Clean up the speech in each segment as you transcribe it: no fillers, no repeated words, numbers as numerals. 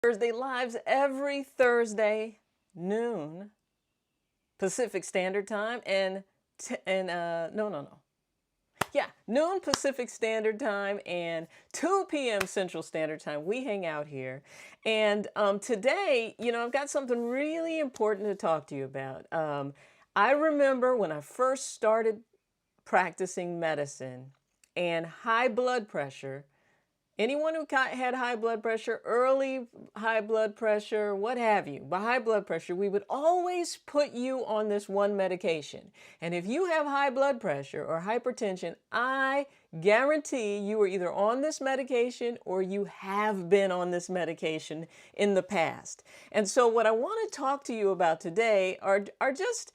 Thursday Lives every Thursday noon Pacific Standard Time and noon Pacific Standard Time and 2 p.m. Central Standard Time. We hang out here. And today, I've got something really important to talk to you about. I remember when I first started practicing medicine and high blood pressure. Anyone who had high blood pressure, early high blood pressure, what have you, by high blood pressure, we would always put you on this one medication. And if you have high blood pressure or hypertension, I guarantee you are either on this medication or you have been on this medication in the past. And so what I want to talk to you about today are just,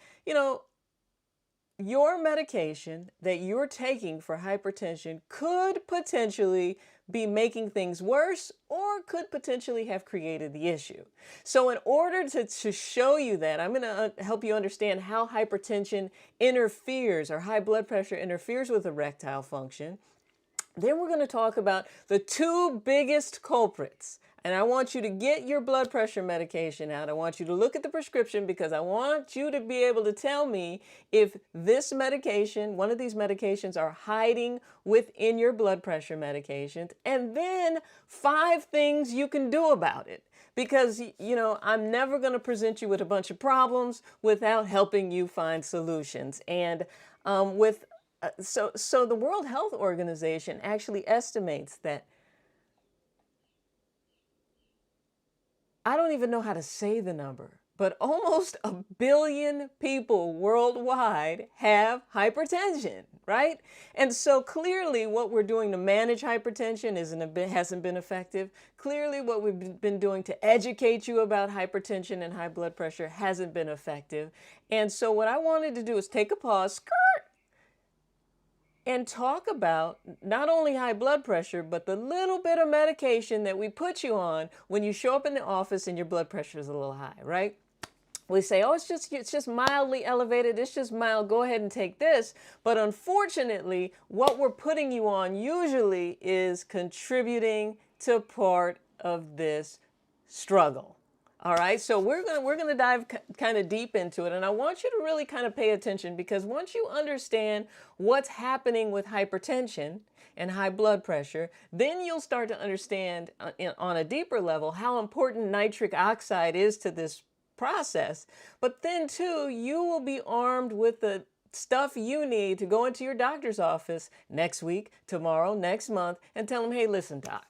your medication that you're taking for hypertension could potentially be making things worse or could potentially have created the issue. So in order to show you that, I'm going to help you understand how hypertension interferes or high blood pressure interferes with erectile function. Then we're going to talk about the two biggest culprits. And I want you to get your blood pressure medication out. I want you to look at the prescription because I want you to be able to tell me if this medication, one of these medications, are hiding within your blood pressure medications. And then 5 things you can do about it. Because, I'm never going to present you with a bunch of problems without helping you find solutions. And so the World Health Organization actually estimates that I don't even know how to say the number, but almost 1 billion people worldwide have hypertension, right? And so clearly what we're doing to manage hypertension hasn't been effective. Clearly what we've been doing to educate you about hypertension and high blood pressure hasn't been effective. And so what I wanted to do is take a pause, and talk about not only high blood pressure, but the little bit of medication that we put you on when you show up in the office and your blood pressure is a little high, right? We say, oh, it's just mildly elevated. It's just mild. Go ahead and take this. But unfortunately, what we're putting you on usually is contributing to part of this struggle. All right, so we're gonna dive kind of deep into it, and I want you to really kind of pay attention because once you understand what's happening with hypertension and high blood pressure, then you'll start to understand on a deeper level how important nitric oxide is to this process. But then too, you will be armed with the stuff you need to go into your doctor's office next week, tomorrow, next month, and tell them, hey, listen, doc,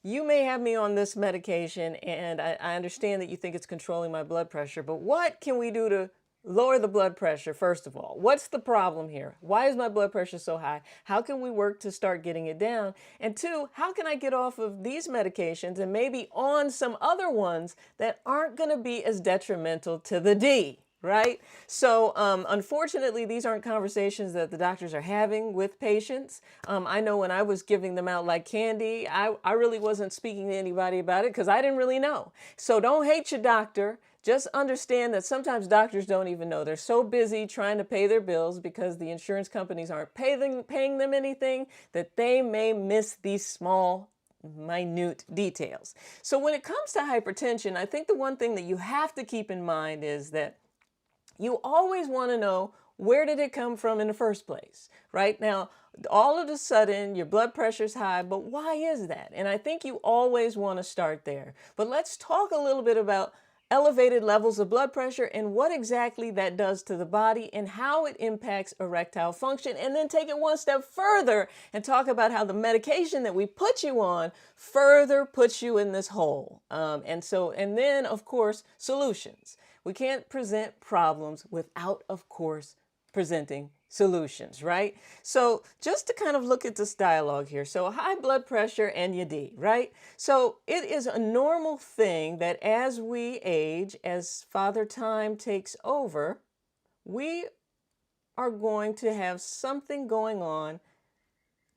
you may have me on this medication and I understand that you think it's controlling my blood pressure, but what can we do to lower the blood pressure, first of all? What's the problem here? Why is my blood pressure so high? How can we work to start getting it down? And 2, how can I get off of these medications and maybe on some other ones that aren't going to be as detrimental to the D? Right? So unfortunately, these aren't conversations that the doctors are having with patients. I know when I was giving them out like candy, I really wasn't speaking to anybody about it because I didn't really know. So don't hate your doctor. Just understand that sometimes doctors don't even know. They're so busy trying to pay their bills because the insurance companies aren't paying them anything that they may miss these small minute details. So when it comes to hypertension, I think the one thing that you have to keep in mind is that you always want to know, where did it come from in the first place? Right now, all of a sudden your blood pressure's high, but why is that? And I think you always want to start there. But let's talk a little bit about elevated levels of blood pressure and what exactly that does to the body and how it impacts erectile function, and then take it one step further and talk about how the medication that we put you on further puts you in this hole. And then of course, solutions. We can't present problems without, of course, presenting solutions, right? So just to kind of look at this dialogue here. So high blood pressure and your D, right? So it is a normal thing that as we age, as Father Time takes over, we are going to have something going on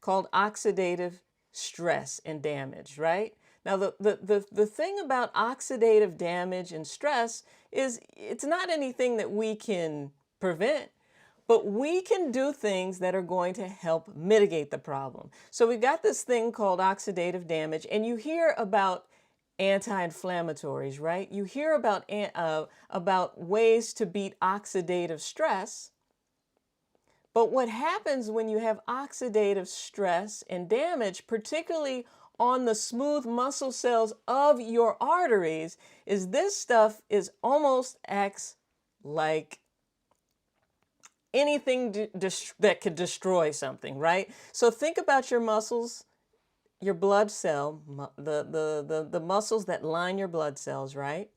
called oxidative stress and damage, right? Now, the thing about oxidative damage and stress is it's not anything that we can prevent, but we can do things that are going to help mitigate the problem. So we've got this thing called oxidative damage, and you hear about anti-inflammatories, right? You hear about ways to beat oxidative stress, but what happens when you have oxidative stress and damage, particularly on the smooth muscle cells of your arteries, is this stuff is almost acts like anything that could destroy something, right? So think about your muscles, your blood cell, the muscles that line your blood cells, right?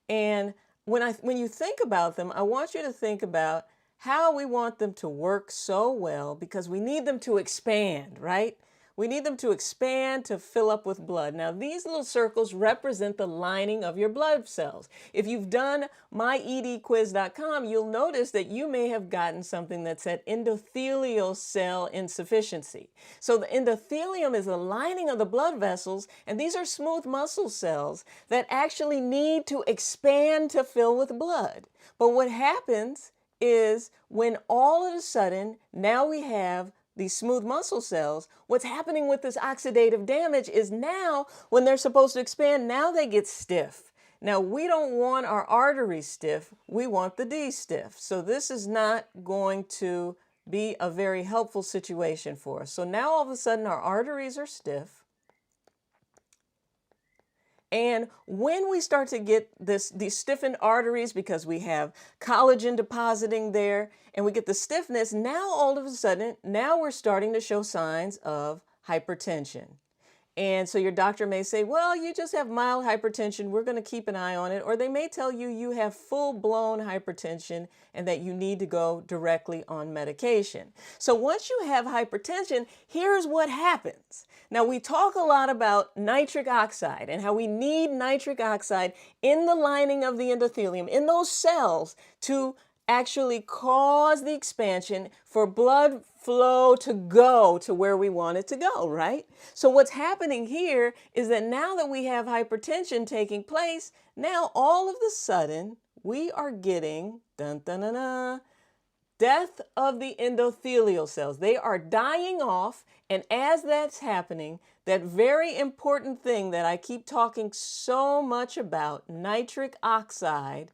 And when you think about them, I want you to think about how we want them to work so well, because we need them to expand, right? We need them to expand to fill up with blood. Now, these little circles represent the lining of your blood cells. If you've done myedquiz.com, you'll notice that you may have gotten something that said endothelial cell insufficiency. So the endothelium is the lining of the blood vessels, and these are smooth muscle cells that actually need to expand to fill with blood. But what happens is when all of a sudden, now we have these smooth muscle cells, what's happening with this oxidative damage is now when they're supposed to expand, now they get stiff. Now we don't want our arteries stiff, we want the D stiff. So this is not going to be a very helpful situation for us. So now all of a sudden our arteries are stiff. And when we start to get these stiffened arteries, because we have collagen depositing there and we get the stiffness, now all of a sudden, now we're starting to show signs of hypertension. And so your doctor may say, well, you just have mild hypertension, we're going to keep an eye on it. Or they may tell you you have full-blown hypertension and that you need to go directly on medication. So once you have hypertension, here's what happens. Now, we talk a lot about nitric oxide and how we need nitric oxide in the lining of the endothelium, in those cells, to actually cause the expansion for blood flow to go to where we want it to go, right? So what's happening here is that now that we have hypertension taking place, now all of a sudden we are getting death of the endothelial cells. They are dying off, and as that's happening, that very important thing that I keep talking so much about, nitric oxide,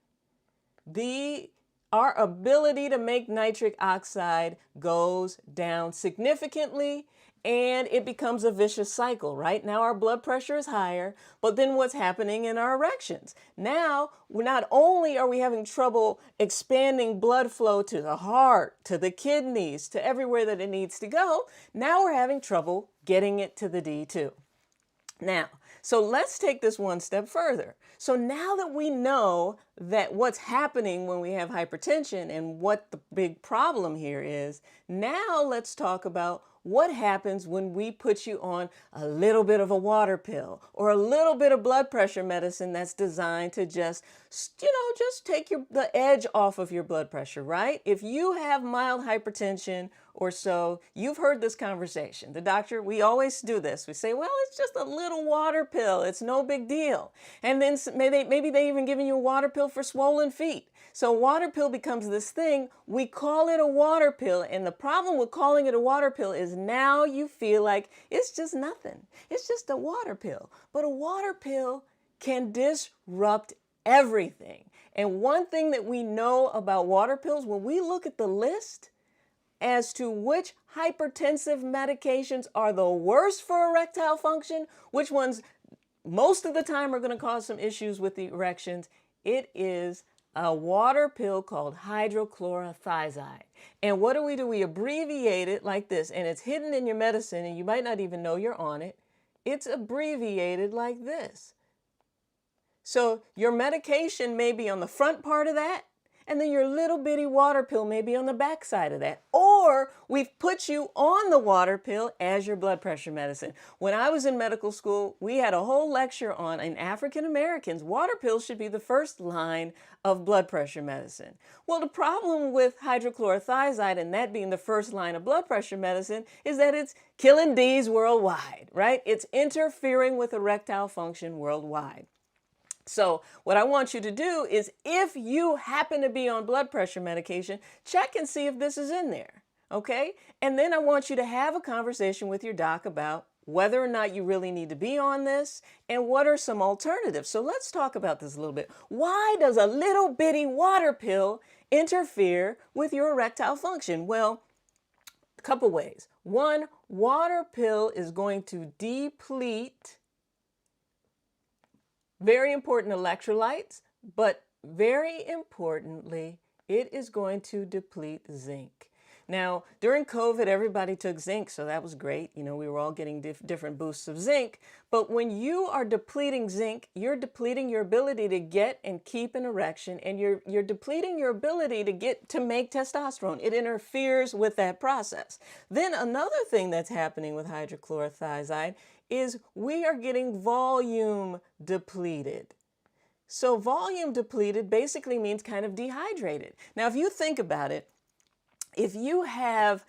our ability to make nitric oxide goes down significantly, and it becomes a vicious cycle, right? Now our blood pressure is higher, but then what's happening in our erections? Now, not only are we having trouble expanding blood flow to the heart, to the kidneys, to everywhere that it needs to go, now we're having trouble getting it to the D2. Now, so let's take this one step further. So now that we know that what's happening when we have hypertension and what the big problem here is, now let's talk about what happens when we put you on a little bit of a water pill or a little bit of blood pressure medicine that's designed to just take the edge off of your blood pressure, right? If you have mild hypertension or so, you've heard this conversation. The doctor, we always do this. We say, well, it's just a little water pill. It's no big deal. And then maybe they even giving you a water pill for swollen feet. So water pill becomes this thing. We call it a water pill. And the problem with calling it a water pill is now you feel like it's just nothing. It's just a water pill. But a water pill can disrupt everything. And one thing that we know about water pills, when we look at the list as to which hypertensive medications are the worst for erectile function, which ones most of the time are going to cause some issues with the erections, it is a water pill called hydrochlorothiazide. And what do? We abbreviate it like this, and it's hidden in your medicine, and you might not even know you're on it. It's abbreviated like this. So your medication may be on the front part of that, and then your little bitty water pill may be on the back side of that. Or we've put you on the water pill as your blood pressure medicine. When I was in medical school, we had a whole lecture on, in African Americans, water pills should be the first line of blood pressure medicine. Well, the problem with hydrochlorothiazide and that being the first line of blood pressure medicine is that it's killing D's worldwide, right? It's interfering with erectile function worldwide. So what I want you to do is, if you happen to be on blood pressure medication, check and see if this is in there, okay? And then I want you to have a conversation with your doc about whether or not you really need to be on this, and what are some alternatives. So let's talk about this a little bit. Why does a little bitty water pill interfere with your erectile function? Well, a couple ways. One, water pill is going to deplete very important electrolytes, but very importantly, it is going to deplete zinc. Now, during COVID, everybody took zinc, so that was great. You know, we were all getting different boosts of zinc. But when you are depleting zinc, you're depleting your ability to get and keep an erection, and you're depleting your ability to make testosterone. It interferes with that process. Then another thing that's happening with hydrochlorothiazide is we are getting volume depleted. So volume depleted basically means kind of dehydrated. Now, if you think about it, if you have,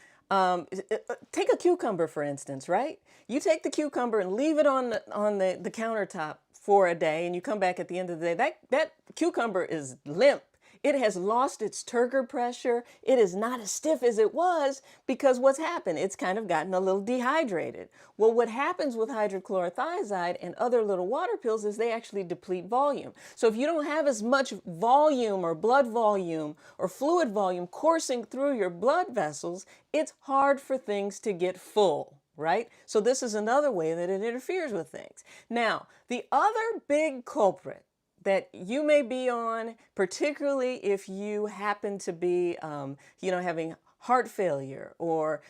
take a cucumber, for instance, right? You take the cucumber and leave it on the countertop for a day, and you come back at the end of the day, that cucumber is limp. It has lost its turgor pressure. It is not as stiff as it was because what's happened? It's kind of gotten a little dehydrated. Well, what happens with hydrochlorothiazide and other little water pills is they actually deplete volume. So if you don't have as much volume or blood volume or fluid volume coursing through your blood vessels, it's hard for things to get full, right? So this is another way that it interferes with things. Now, the other big culprit that you may be on, particularly if you happen to be, having heart failure, or,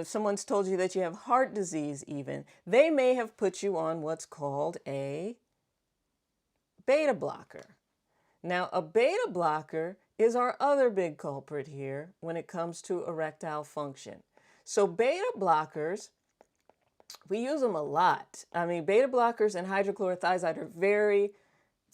someone's told you that you have heart disease even, they may have put you on what's called a beta blocker. Now, a beta blocker is our other big culprit here when it comes to erectile function. So beta blockers, we use them a lot. I mean, beta blockers and hydrochlorothiazide are very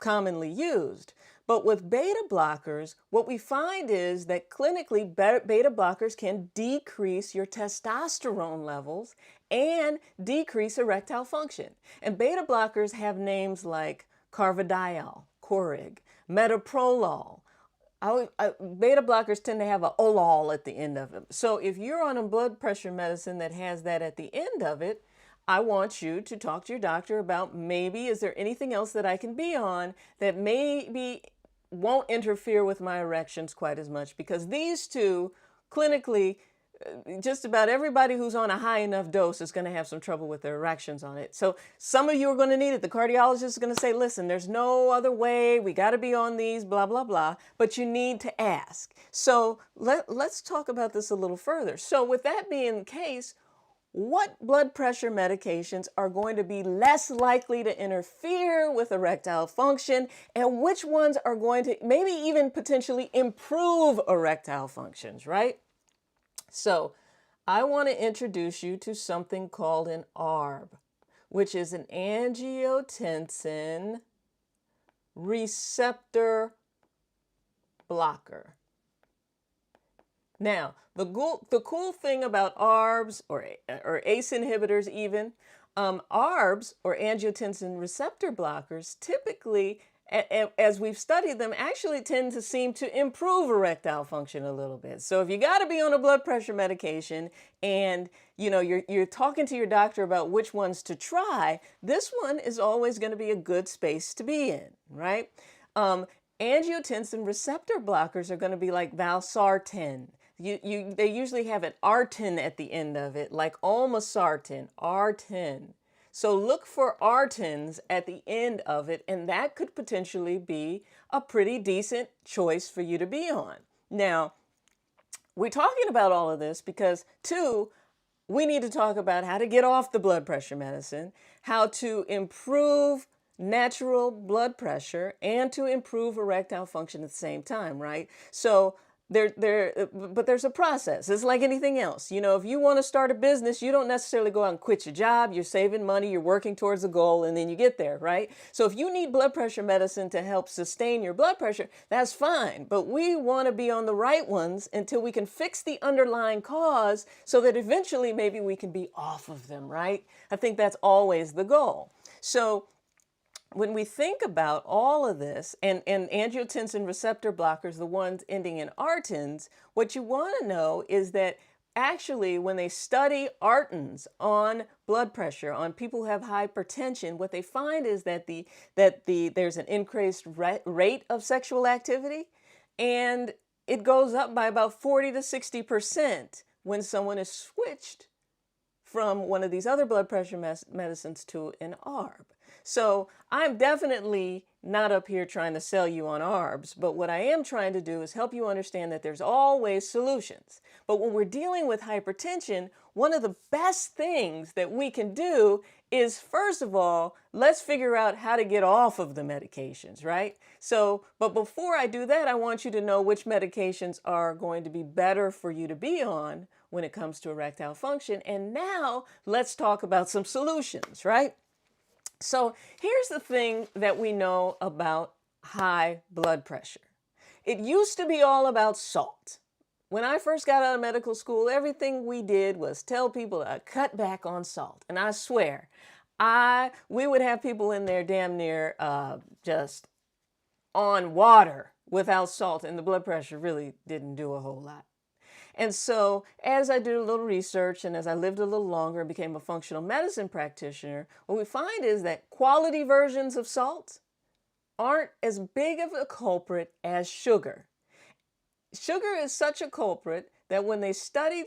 commonly used. But with beta blockers, what we find is that clinically beta blockers can decrease your testosterone levels and decrease erectile function. And beta blockers have names like carvedilol, Corig, metoprolol. Beta blockers tend to have a olol at the end of them. So if you're on a blood pressure medicine that has that at the end of it, I want you to talk to your doctor about maybe is there anything else that I can be on that maybe won't interfere with my erections quite as much, because these two clinically, just about everybody who's on a high enough dose is going to have some trouble with their erections on it. So some of you are going to need it. The cardiologist is going to say, listen, there's no other way. We got to be on these, blah, blah, blah. But you need to ask. So let's talk about this a little further. So with that being the case, what blood pressure medications are going to be less likely to interfere with erectile function, and which ones are going to maybe even potentially improve erectile functions, right? So I want to introduce you to something called an ARB, which is an angiotensin receptor blocker. Now, the cool thing about ARBs or ACE inhibitors even, ARBs or angiotensin receptor blockers typically, as we've studied them, actually tend to seem to improve erectile function a little bit. So if you got to be on a blood pressure medication and you're talking to your doctor about which ones to try, this one is always going to be a good space to be in, right? Angiotensin receptor blockers are going to be like valsartan. They usually have an artin at the end of it, like olmesartan, artin. So look for artins at the end of it, and that could potentially be a pretty decent choice for you to be on. Now, we're talking about all of this because, two, we need to talk about how to get off the blood pressure medicine, how to improve natural blood pressure, and to improve erectile function at the same time, right? So but there's a process. It's like anything else. If you want to start a business, you don't necessarily go out and quit your job. You're saving money, you're working towards a goal, and then you get there, right? So if you need blood pressure medicine to help sustain your blood pressure, that's fine. But we want to be on the right ones until we can fix the underlying cause so that eventually maybe we can be off of them, right? I think that's always the goal. So when we think about all of this, and angiotensin receptor blockers, the ones ending in artins, what you want to know is that actually, when they study Artens on blood pressure, on people who have hypertension, what they find is that there's an increased rate of sexual activity, and it goes up by about 40 to 60% when someone is switched from one of these other blood pressure medicines to an ARB. So I'm definitely not up here trying to sell you on ARBs, but what I am trying to do is help you understand that there's always solutions. But when we're dealing with hypertension, one of the best things that we can do is, first of all, let's figure out how to get off of the medications, right? So, but before I do that, I want you to know which medications are going to be better for you to be on when it comes to erectile function. And now let's talk about some solutions, right? So here's the thing that we know about high blood pressure. It used to be all about salt. When I first got out of medical school, everything we did was tell people to cut back on salt. And I swear, we would have people in there damn near just on water without salt, and the blood pressure really didn't do a whole lot. And so as I did a little research and as I lived a little longer and became a functional medicine practitioner, what we find is that quality versions of salt aren't as big of a culprit as sugar. Sugar is such a culprit that when they studied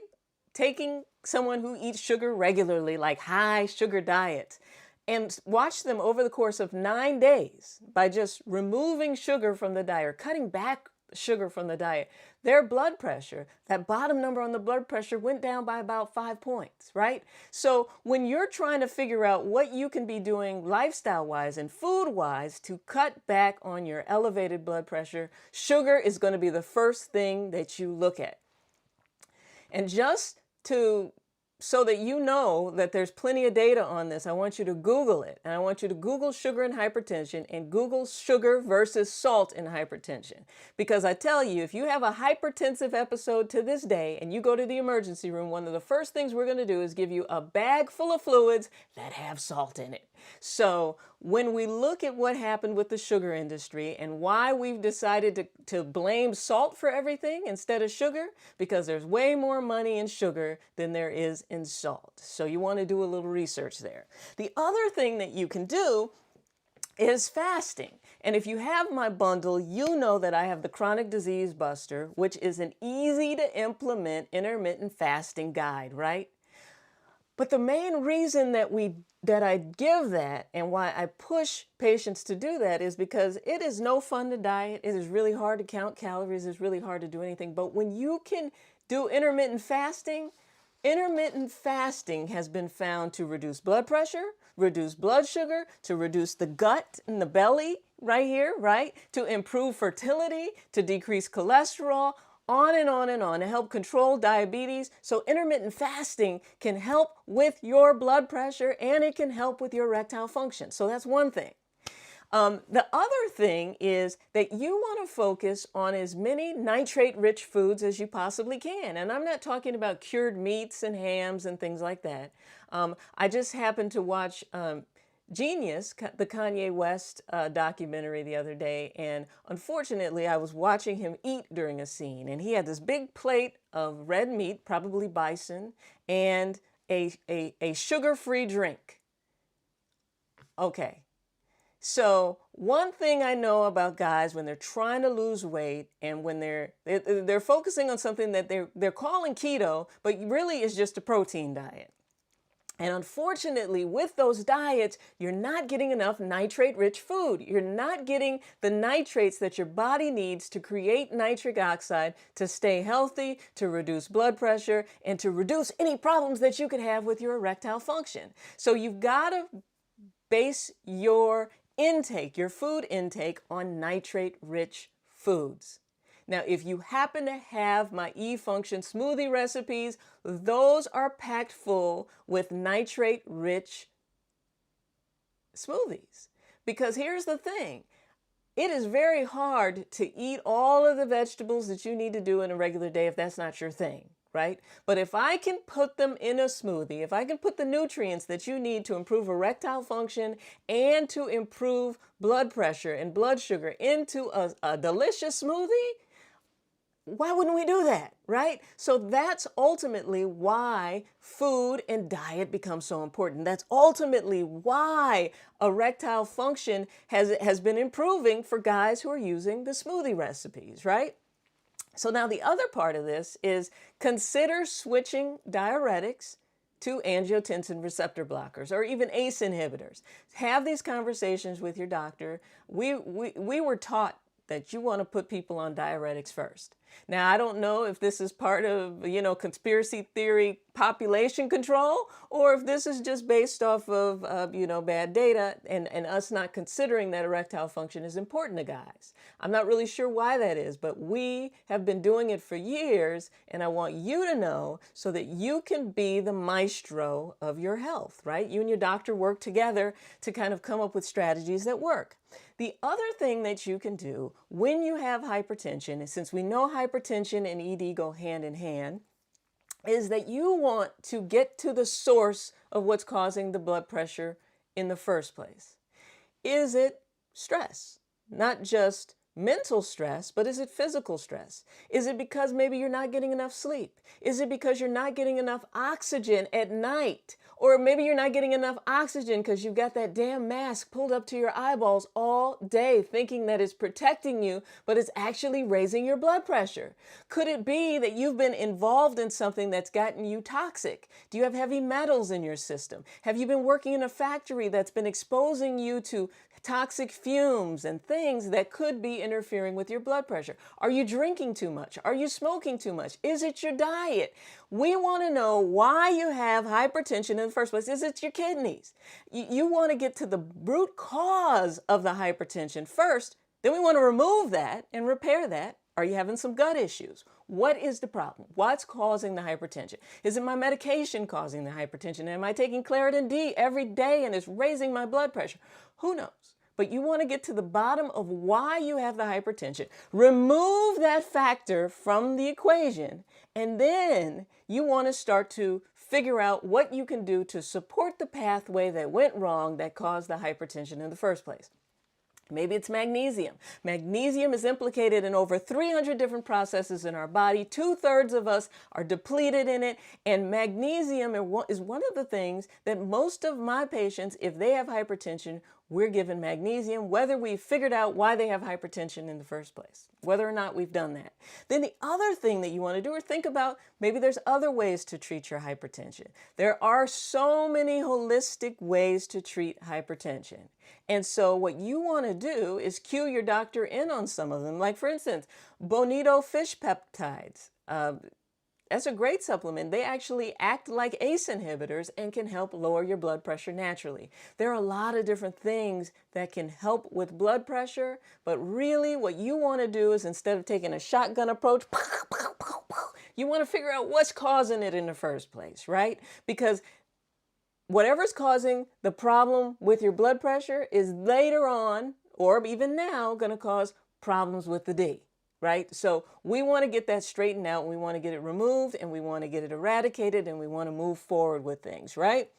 taking someone who eats sugar regularly, like high sugar diet, and watch them over the course of 9 days by just removing sugar from the diet or cutting back sugar from the diet, their blood pressure, that bottom number on the blood pressure, went down by about 5 points, right? So when you're trying to figure out what you can be doing lifestyle-wise and food-wise to cut back on your elevated blood pressure, sugar is going to be the first thing that you look at. And just so that you know that there's plenty of data on this, I want you to Google it. And I want you to Google sugar and hypertension and Google sugar versus salt in hypertension. Because I tell you, if you have a hypertensive episode to this day and you go to the emergency room, one of the first things we're going to do is give you a bag full of fluids that have salt in it. So when we look at what happened with the sugar industry and why we've decided to blame salt for everything instead of sugar, because there's way more money in sugar than there is in salt. So you want to do a little research there. The other thing that you can do is fasting. And if you have my bundle, you know that I have the Chronic Disease Buster, which is an easy to implement intermittent fasting guide, right? But the main reason that I give that and why I push patients to do that is because it is no fun to diet. It is really hard to count calories. It's really hard to do anything. But when you can do intermittent fasting has been found to reduce blood pressure, reduce blood sugar, to reduce the gut and the belly right here, right? To improve fertility, to decrease cholesterol, on and on and on, to help control diabetes. So intermittent fasting can help with your blood pressure and it can help with your erectile function. So that's one thing. The other thing is that you want to focus on as many nitrate-rich foods as you possibly can. And I'm not talking about cured meats and hams and things like that. I just happened to watch Genius, the Kanye West documentary the other day, and unfortunately I was watching him eat during a scene, and he had this big plate of red meat, probably bison, and a sugar-free drink. Okay, so one thing I know about guys when they're trying to lose weight and when they're focusing on something that they're calling keto, but really is just a protein diet. And unfortunately, with those diets, you're not getting enough nitrate-rich food. You're not getting the nitrates that your body needs to create nitric oxide to stay healthy, to reduce blood pressure, and to reduce any problems that you could have with your erectile function. So you've got to base your intake, your food intake, on nitrate-rich foods. Now, if you happen to have my eFunction smoothie recipes, those are packed full with nitrate-rich smoothies. Because here's the thing, it is very hard to eat all of the vegetables that you need to do in a regular day if that's not your thing, right? But if I can put them in a smoothie, if I can put the nutrients that you need to improve erectile function and to improve blood pressure and blood sugar into a delicious smoothie, why wouldn't we do that, right? So that's ultimately why food and diet become so important. That's ultimately why erectile function has been improving for guys who are using the smoothie recipes, right? So now the other part of this is consider switching diuretics to angiotensin receptor blockers or even ACE inhibitors. Have these conversations with your doctor. We were taught that you want to put people on diuretics first. Now, I don't know if this is part of, conspiracy theory population control, or if this is just based off of, bad data and us not considering that erectile function is important to guys. I'm not really sure why that is, but we have been doing it for years, and I want you to know so that you can be the maestro of your health, right? You and your doctor work together to kind of come up with strategies that work. The other thing that you can do when you have hypertension, and since we know hypertension and ED go hand in hand, is that you want to get to the source of what's causing the blood pressure in the first place. Is it stress? Not just mental stress, but is it physical stress? Is it because maybe you're not getting enough sleep? Is it because you're not getting enough oxygen at night? Or maybe you're not getting enough oxygen because you've got that damn mask pulled up to your eyeballs all day thinking that it's protecting you, but it's actually raising your blood pressure. Could it be that you've been involved in something that's gotten you toxic? Do you have heavy metals in your system? Have you been working in a factory that's been exposing you to toxic fumes and things that could be interfering with your blood pressure? Are you drinking too much? Are you smoking too much? Is it your diet? We want to know why you have hypertension in the first place. Is it your kidneys? You want to get to the root cause of the hypertension first. Then we want to remove that and repair that. Are you having some gut issues? What is the problem? What's causing the hypertension? Is it my medication causing the hypertension? Am I taking Claritin D every day and it's raising my blood pressure? Who knows? But you want to get to the bottom of why you have the hypertension. Remove that factor from the equation, and then you want to start to figure out what you can do to support the pathway that went wrong that caused the hypertension in the first place. Maybe it's magnesium. Magnesium is implicated in over 300 different processes in our body. 2/3 of us are depleted in it. And magnesium is one of the things that most of my patients, if they have hypertension, we're given magnesium, whether we've figured out why they have hypertension in the first place, whether or not we've done that. Then the other thing that you want to do is think about maybe there's other ways to treat your hypertension. There are so many holistic ways to treat hypertension. And so what you want to do is cue your doctor in on some of them. Like, for instance, Bonito fish peptides. That's a great supplement. They actually act like ACE inhibitors and can help lower your blood pressure naturally. There are a lot of different things that can help with blood pressure, but really what you want to do is, instead of taking a shotgun approach, you want to figure out what's causing it in the first place, right? Because whatever's causing the problem with your blood pressure is later on, or even now, going to cause problems with the D. Right? So we want to get that straightened out. We want to get it removed, and we want to get it eradicated, and we want to move forward with things, right?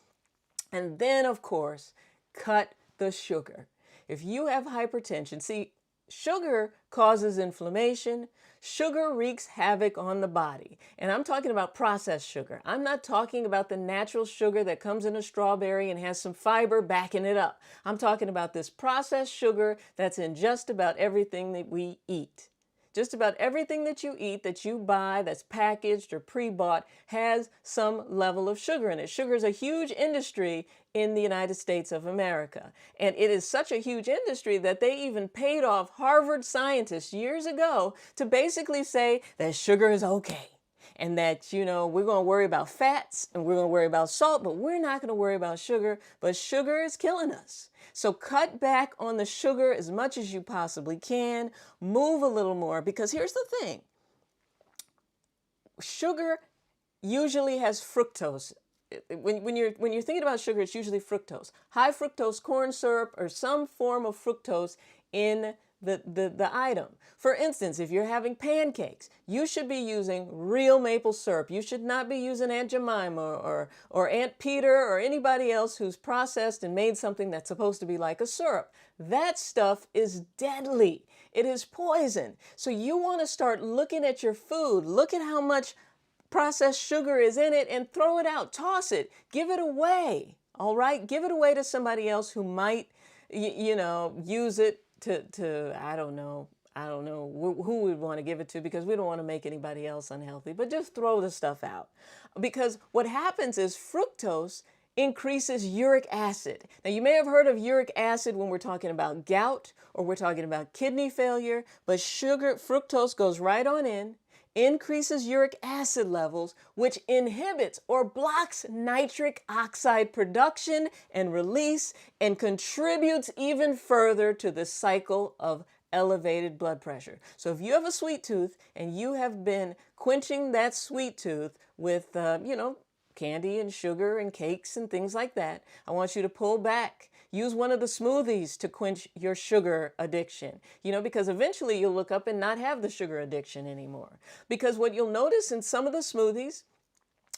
And then, of course, cut the sugar. If you have hypertension, see, sugar causes inflammation. Sugar wreaks havoc on the body. And I'm talking about processed sugar. I'm not talking about the natural sugar that comes in a strawberry and has some fiber backing it up. I'm talking about this processed sugar that's in just about everything that we eat. Just about everything that you eat, that you buy, that's packaged or pre-bought, has some level of sugar in it. Sugar is a huge industry in the United States of America. And it is such a huge industry that they even paid off Harvard scientists years ago to basically say that sugar is okay. And that, we're going to worry about fats and we're going to worry about salt, but we're not going to worry about sugar. But sugar is killing us. So cut back on the sugar as much as you possibly can. Move a little more, because here's the thing. Sugar usually has fructose. When you're thinking about sugar, it's usually fructose. High fructose corn syrup or some form of fructose in the item. For instance, if you're having pancakes, you should be using real maple syrup. You should not be using Aunt Jemima or Aunt Peter or anybody else who's processed and made something that's supposed to be like a syrup. That stuff is deadly. It is poison. So you want to start looking at your food. Look at how much processed sugar is in it and throw it out. Toss it. Give it away. All right? Give it away to somebody else who might, use it to I don't know who we'd want to give it to, because we don't want to make anybody else unhealthy, but just throw the stuff out. Because what happens is fructose increases uric acid. Now, you may have heard of uric acid when we're talking about gout or we're talking about kidney failure, but fructose goes right on in, increases uric acid levels, which inhibits or blocks nitric oxide production and release and contributes even further to the cycle of elevated blood pressure. So if you have a sweet tooth and you have been quenching that sweet tooth with, candy and sugar and cakes and things like that, I want you to pull back. Use one of the smoothies to quench your sugar addiction, because eventually you'll look up and not have the sugar addiction anymore. Because what you'll notice in some of the smoothies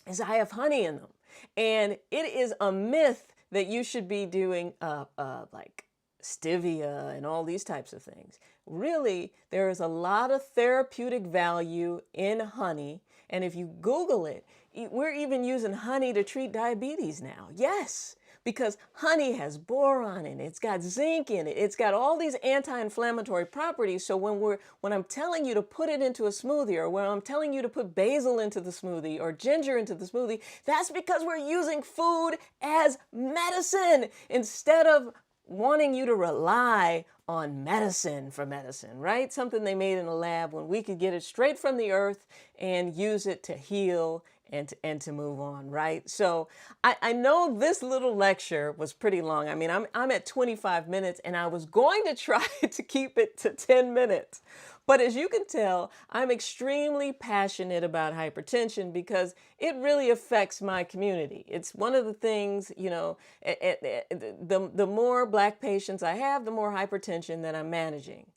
is I have honey in them. And it is a myth that you should be doing like stevia and all these types of things. Really, there is a lot of therapeutic value in honey. And if you Google it, we're even using honey to treat diabetes now. Yes, because honey has boron in it, it's got zinc in it, it's got all these anti-inflammatory properties. So when I'm telling you to put it into a smoothie, or when I'm telling you to put basil into the smoothie or ginger into the smoothie, that's because we're using food as medicine instead of wanting you to rely on medicine for medicine, right? Something they made in a lab when we could get it straight from the earth and use it to heal and to move on, right? So I know this little lecture was pretty long. I mean, I'm at 25 minutes and I was going to try to keep it to 10 minutes. But as you can tell, I'm extremely passionate about hypertension because it really affects my community. It's one of the things, the more Black patients I have, the more hypertension that I'm managing.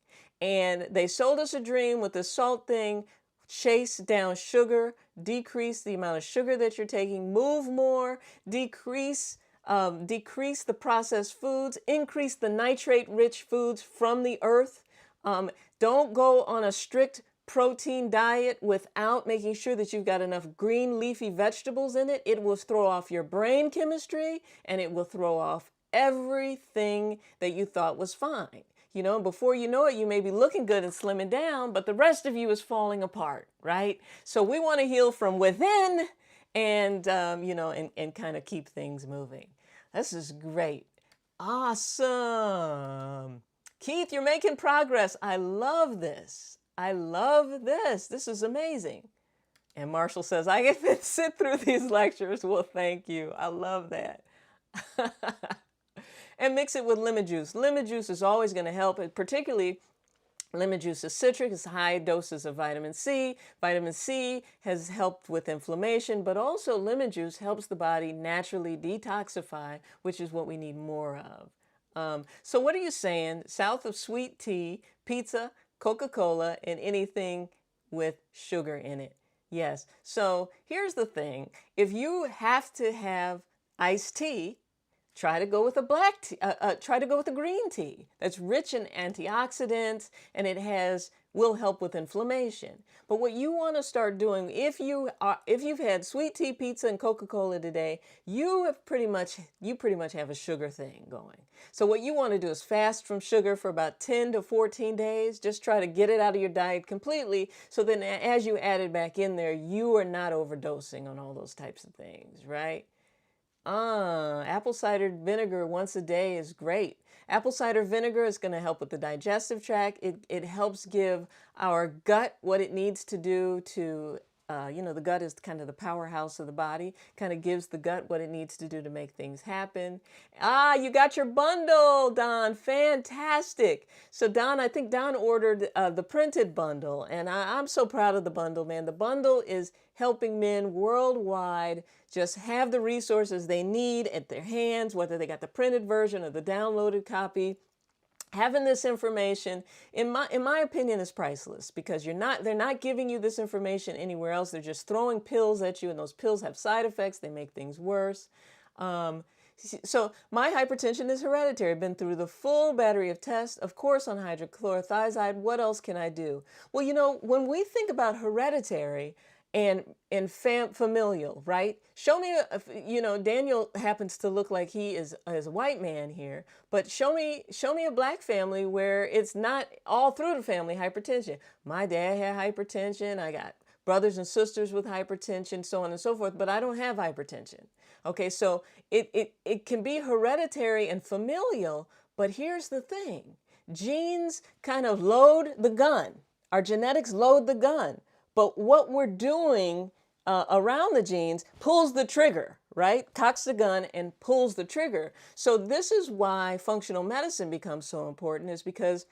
And they sold us a dream with the SALT thing: chase down sugar, decrease the amount of sugar that you're taking, move more, decrease the processed foods, increase the nitrate-rich foods from the earth. Don't go on a strict protein diet without making sure that you've got enough green leafy vegetables in it. It will throw off your brain chemistry and it will throw off everything that you thought was fine. Before you know it, you may be looking good and slimming down, but the rest of you is falling apart, right? So we want to heal from within and, and kind of keep things moving. This is great. Awesome. Keith, you're making progress. I love this. I love this. This is amazing. And Marshall says, I get to sit through these lectures. Well, thank you. I love that. And mix it with lemon juice. Lemon juice is always going to help, particularly lemon juice is citric. It's high doses of vitamin C. Vitamin C has helped with inflammation, but also lemon juice helps the body naturally detoxify, which is what we need more of. So what are you saying? South of sweet tea, pizza, Coca-Cola, and anything with sugar in it. Yes. So here's the thing. If you have to have iced tea, try to go with a black tea. Try to go with a green tea that's rich in antioxidants and will help with inflammation. But what you want to start doing, if you've had sweet tea, pizza, and Coca-Cola today, you pretty much have a sugar thing going. So what you want to do is fast from sugar for about 10 to 14 days. Just try to get it out of your diet completely. So then as you add it back in there, you are not overdosing on all those types of things, right? Apple cider vinegar once a day is great. Apple cider vinegar is going to help with the digestive tract. It helps give our gut what it needs to do to, the gut is kind of the powerhouse of the body, kind of gives the gut what it needs to do to make things happen. You got your bundle, Don. Fantastic. So Don, I think Don ordered the printed bundle, and I'm so proud of the bundle, man. The bundle is helping men worldwide just have the resources they need at their hands, whether they got the printed version or the downloaded copy. Having this information, in my opinion, is priceless, because they're not giving you this information anywhere else. They're just throwing pills at you, and those pills have side effects. They make things worse. Um, so my hypertension is hereditary. Been through the full battery of tests, of course, on hydrochlorothiazide. What else can I do? Well, when we think about hereditary and familial, right? Show me, Daniel happens to look like he is a white man here, but show me a black family where it's not all through the family hypertension. My dad had hypertension. I got brothers and sisters with hypertension, so on and so forth, but I don't have hypertension. Okay, so it can be hereditary and familial, but here's the thing. Genes kind of load the gun. Our genetics load the gun. But what we're doing around the genes pulls the trigger, right? Cocks the gun and pulls the trigger. So this is why functional medicine becomes so important, is because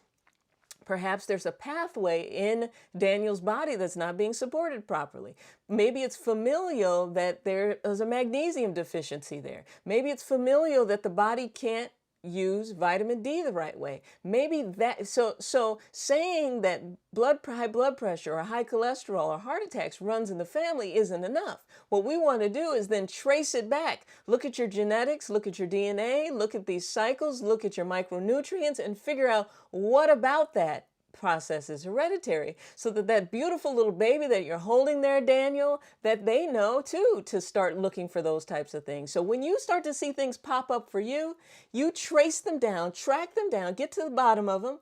perhaps there's a pathway in Daniel's body that's not being supported properly. Maybe it's familial that there is a magnesium deficiency there. Maybe it's familial that the body can't use vitamin D the right way. Maybe that, so saying that high blood pressure or high cholesterol or heart attacks runs in the family isn't enough. What we want to do is then trace it back. Look at your genetics, look at your DNA, look at these cycles, look at your micronutrients, and figure out what about that process is hereditary, so that beautiful little baby that you're holding there, Daniel, that they know too to start looking for those types of things. So when you start to see things pop up for you, you trace them down, track them down, get to the bottom of them,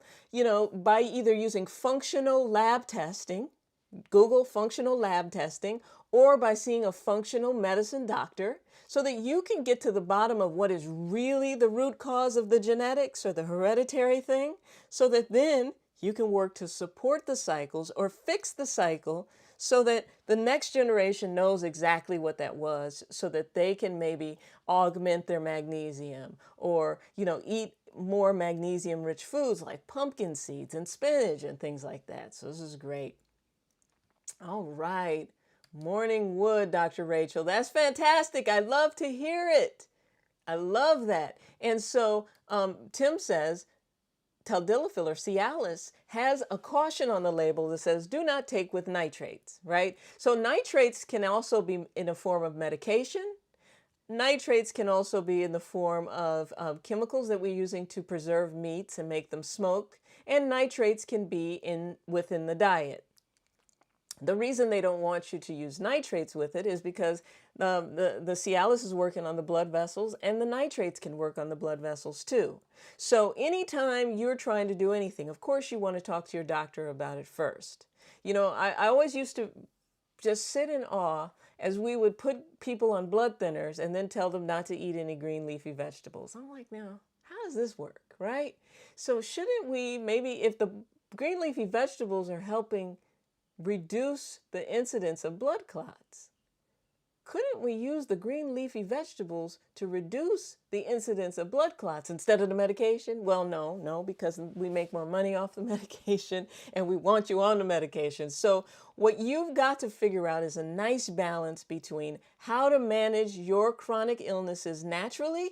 by either using functional lab testing, Google functional lab testing, or by seeing a functional medicine doctor, so that you can get to the bottom of what is really the root cause of the genetics or the hereditary thing, so that then you can work to support the cycles or fix the cycle, so that the next generation knows exactly what that was, so that they can maybe augment their magnesium, or, eat more magnesium rich foods like pumpkin seeds and spinach and things like that. So this is great. All right. Morning wood, Dr. Rachel. That's fantastic. I love to hear it. I love that. And so Tim says, Taldilafil or Cialis has a caution on the label that says do not take with nitrates, right? So nitrates can also be in a form of medication. Nitrates can also be in the form of chemicals that we're using to preserve meats and make them smoked. And nitrates can be within the diet. The reason they don't want you to use nitrates with it is because the Cialis is working on the blood vessels, and the nitrates can work on the blood vessels too. So anytime you're trying to do anything, of course you want to talk to your doctor about it first. I always used to just sit in awe as we would put people on blood thinners and then tell them not to eat any green leafy vegetables. I'm like, now, how does this work, right? So shouldn't we, maybe if the green leafy vegetables are helping reduce the incidence of blood clots, couldn't we use the green leafy vegetables to reduce the incidence of blood clots instead of the medication? Well, no, because we make more money off the medication and we want you on the medication. So what you've got to figure out is a nice balance between how to manage your chronic illnesses naturally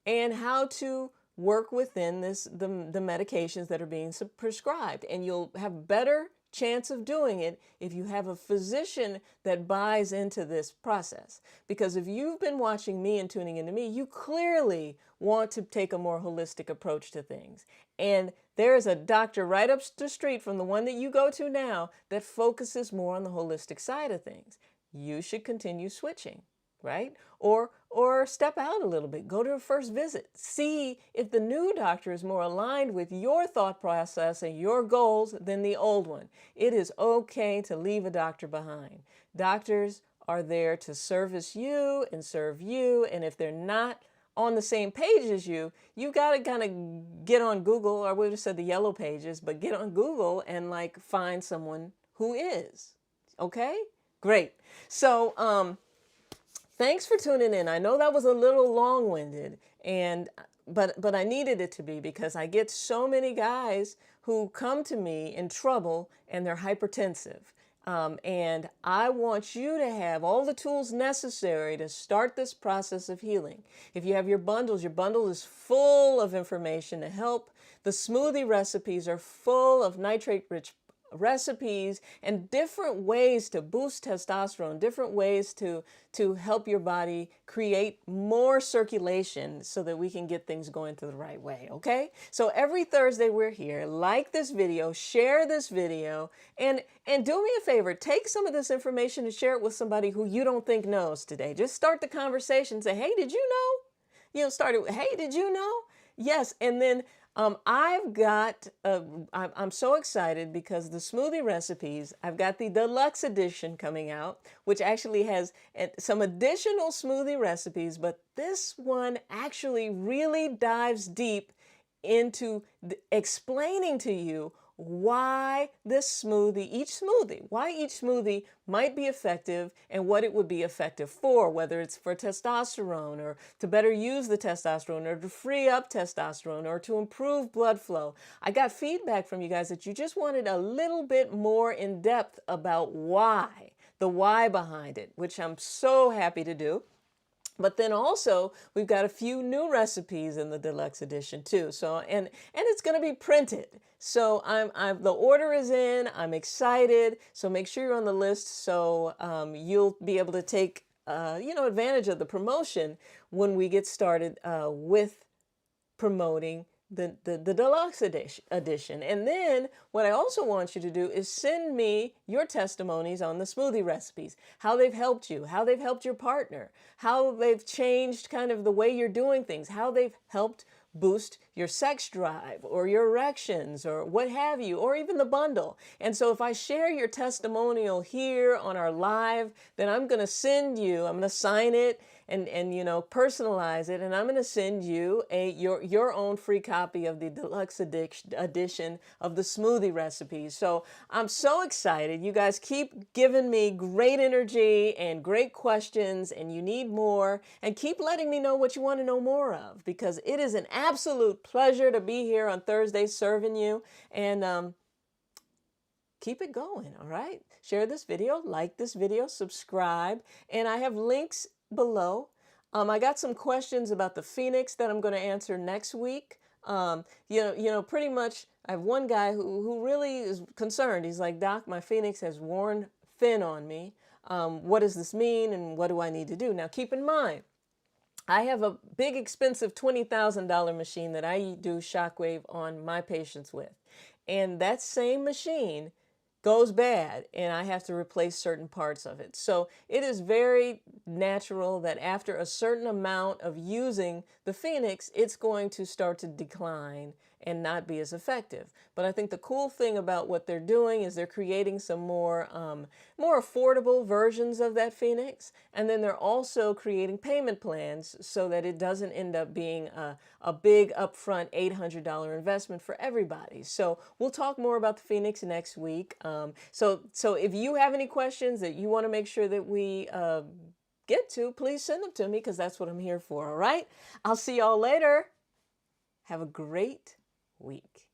and how to work within the medications that are being prescribed. And you'll have better chance of doing it if you have a physician that buys into this process. Because if you've been watching me and tuning into me, you clearly want to take a more holistic approach to things. And there is a doctor right up the street from the one that you go to now that focuses more on the holistic side of things. You should continue switching, right? Or step out a little bit, go to a first visit, see if the new doctor is more aligned with your thought process and your goals than the old one. It is okay to leave a doctor behind. Doctors are there to service you and serve you, and if they're not on the same page as you, you've got to kind of get on Google, or we would have said the yellow pages, but get on Google and find someone who is. Okay? Great. So, thanks for tuning in. I know that was a little long-winded, but I needed it to be, because I get so many guys who come to me in trouble and they're hypertensive. And I want you to have all the tools necessary to start this process of healing. If you have your bundle is full of information to help The smoothie recipes are full of nitrate-rich recipes and different ways to boost testosterone, different ways to help your body create more circulation so that we can get things going the right way, okay? So every Thursday we're here. Like this video, share this video, and do me a favor, take some of this information and share it with somebody who you don't think knows today. Just start the conversation, say, hey, did you know? Start it, hey, did you know? Yes, and then I've got, I'm so excited because the smoothie recipes, I've got the deluxe edition coming out, which actually has some additional smoothie recipes, but this one actually really dives deep into explaining to you why each smoothie might be effective and what it would be effective for, whether it's for testosterone or to better use the testosterone or to free up testosterone or to improve blood flow. I got feedback from you guys that you just wanted a little bit more in depth about the why behind it, which I'm so happy to do. But then also we've got a few new recipes in the deluxe edition too. So and it's going to be printed. So the order is in. I'm excited. So make sure you're on the list so you'll be able to take advantage of the promotion when we get started with promoting the deluxe edition. And then what I also want you to do is send me your testimonies on the smoothie recipes, how they've helped you, how they've helped your partner, how they've changed kind of the way you're doing things, how they've helped boost your sex drive or your erections or what have you, or even the bundle. And so if I share your testimonial here on our live, then I'm going to sign it and personalize it, and I'm going to send you your own free copy of the deluxe edition of the smoothie recipes. So I'm so excited. You guys keep giving me great energy and great questions, and you need more, and keep letting me know what you want to know more of, because it is an absolute pleasure to be here on Thursday serving you. And keep it going, all right? Share this video, like this video, subscribe, and I have links below. I got some questions about the Phoenix that I'm going to answer next week. Pretty much I have one guy who really is concerned. He's like, Doc, my Phoenix has worn thin on me. What does this mean and what do I need to do? Now keep in mind, I have a big expensive $20,000 machine that I do shockwave on my patients with. And that same machine goes bad and I have to replace certain parts of it. So it is very natural that after a certain amount of using the Phoenix, it's going to start to decline and not be as effective. But I think the cool thing about what they're doing is they're creating some more affordable versions of that Phoenix. And then they're also creating payment plans so that it doesn't end up being a big upfront $800 investment for everybody. So we'll talk more about the Phoenix next week. So if you have any questions that you want to make sure that we get to, please send them to me, because that's what I'm here for. All right. I'll see y'all later. Have a great week.